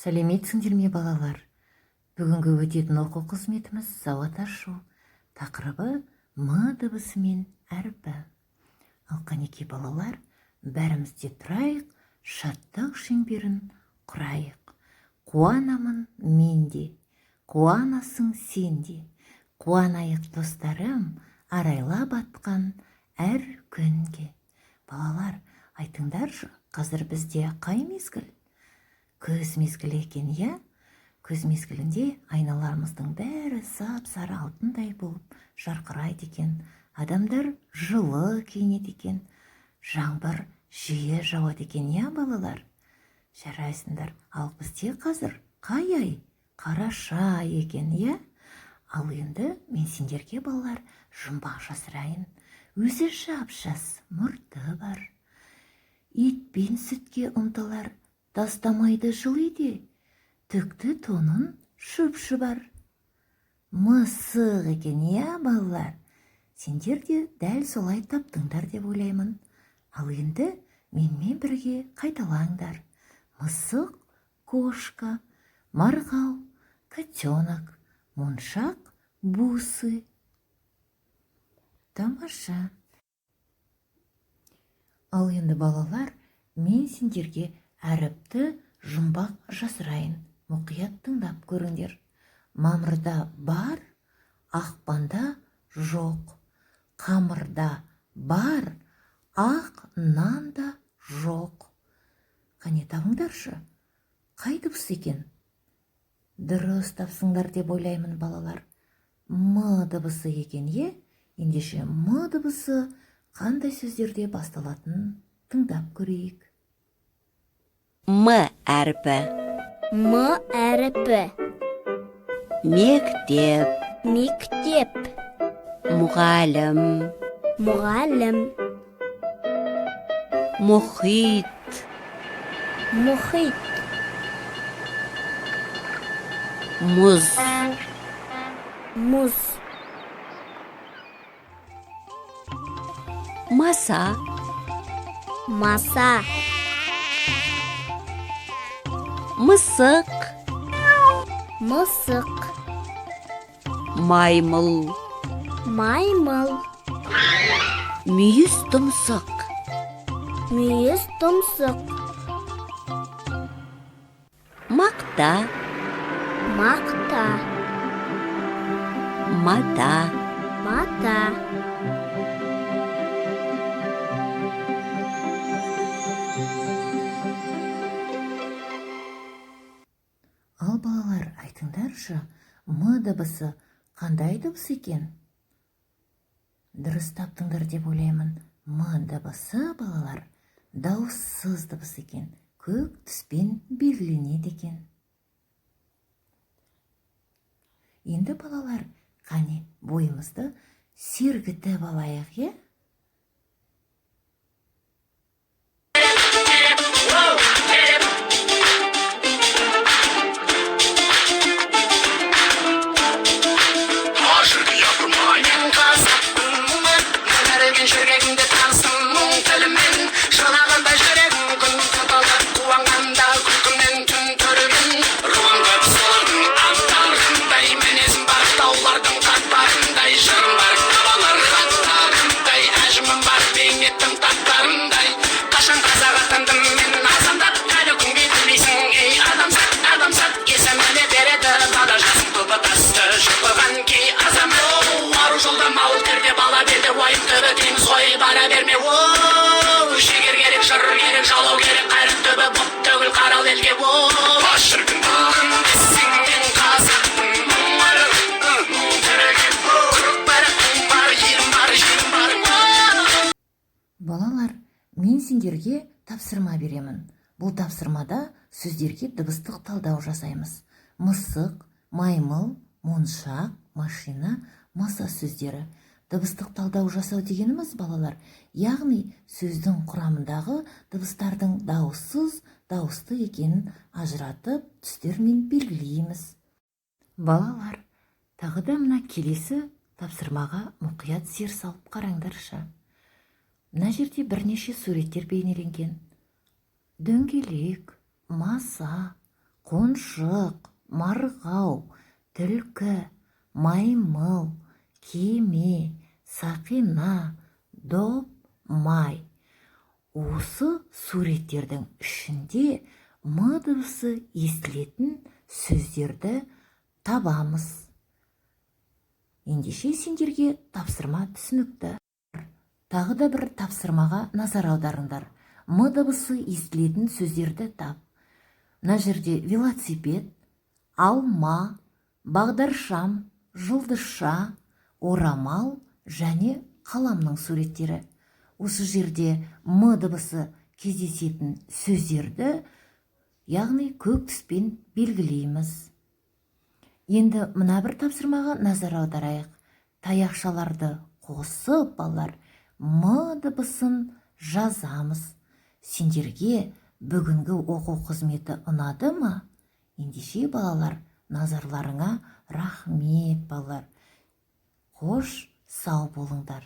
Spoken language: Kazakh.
Сәлеметсіңдер ме балалар? Бүгінгі өтетін оқу қызметіміз сауат ашу. Тақырыбы м дыбысы мен әрпі. Ал қанекей балалар, бәрімізде тұрайық, шаттық шеңберін құрайық. Қуанамын мен де, қуанасың сен де. Қуанайық достарым, арайлап атқан әр күнге. Балалар, айтыңдаршы, қазір бізде қай мезгіл? Көз мезгілі екен, иә? Көз мезгілінде айналарымыздың бәрі сап-сары алтындай болып жарқырайды екен. Адамдар жылы киінеді екен. Жаңбыр жиі жауады екен, иә балалар? Жарайсыңдар, ал бізде қазір қай ай? Қараша екен, иә? Ал енді мен сендерге балалар жұмбақ жасырайын. Өзі жап-жас мұрты бар. Ет пен сүтке ұмтылар, тастамайды жыл үйде. Түкті тонын шөпші бар. Мысық екен, иә балалар? Сендер де дәл солай таптыңдар деп ойлаймын. Ал енді менімен бірге қайталаңдар. Мысық, кошка, марғау, котенок, моншақ, бусы. Тамаша. Ал енді балалар, мен сендерге әріпті жұмбақ жасырайын. Мұқият тыңдап көріңдер. Мамырда бар, ақпанда жоқ. Қамырда бар, ақ нанда жоқ. Қане табыңдаршы, қай дыбыс екен? Дұрыс тапсыңдар деп ойлаймын балалар. М дыбысы екен, е? Ендеше м дыбысы қандай сөздерде басталатынын тыңдап көрейік. М әрпі. М әріпі. Мектеп, Мектеп. мұғалім, Мұғалім. мұхит, Мұхит. мұз, Мұз. маса, Маса. мысық, Мысық. маймыл, Маймыл. мүйіз тұмсық, Мүйіз тұмсық. мақта, Мақта. мата, Мата. Ал балалар, айтыңдаршы, м дыбысы қандай дыбыс екен? Дұрыс таптыңдар деп ойлаймын. М дыбысы балалар дауыссыз дыбыс екен. Көк түспен белгіленеді екен. Енді балалар, қане бойымызды сергітіп алайық, е? Бара берме, оу, шегер керек, жыр керек, жалау керек, қайрат түбі бұп төгіл қарал елге, оу. Шіркін бүгін десең мен қазақпын, мұң керек, құрық бар, құм бар, елім бар, жерім бар. Балалар, мен сендерге тапсырма беремін. Бұл тапсырмада сөздерге дыбыстық талдау жасаймыз. Мысық, маймыл, моншақ, машина, маса сөздері. Дыбыстық талдау жасау дегеніміз, балалар, яғни сөздің құрамындағы дыбыстардың дауыссыз, дауысты екенін ажыратып, түстермен белгілейміз. Балалар, тағы да мына келесі тапсырмаға мұқият зер салып қараңдаршы. Мына жерде бірнеше суреттер бейнеленген. Дөңгелек, маса, қоншық, марғау, түлкі, маймыл, кеме, сақина, доп, май. Осы суреттердің ішінде м дыбысы естілетін сөздерді табамыз. Ендеше сендерге тапсырма түсінікті. Тағы да бір тапсырмаға назар аударыңдар. М дыбысы естілетін сөздерді тап. Мына жерде велосипед, алма, бағдаршам, жұлдызша, орамал және қаламның суреттері. Осы жерде м дыбысы кездесетін сөздерді, яғни көк түспен белгілейміз. Енді мына бір тапсырмаға назар аударайық. Таяқшаларды қосып, балалар, м дыбысын жазамыз. Сендерге бүгінгі оқу қызметі ұнады ма? Ендеше балалар, назарларыңа рахмет балалар. Қош, сау болыңдар.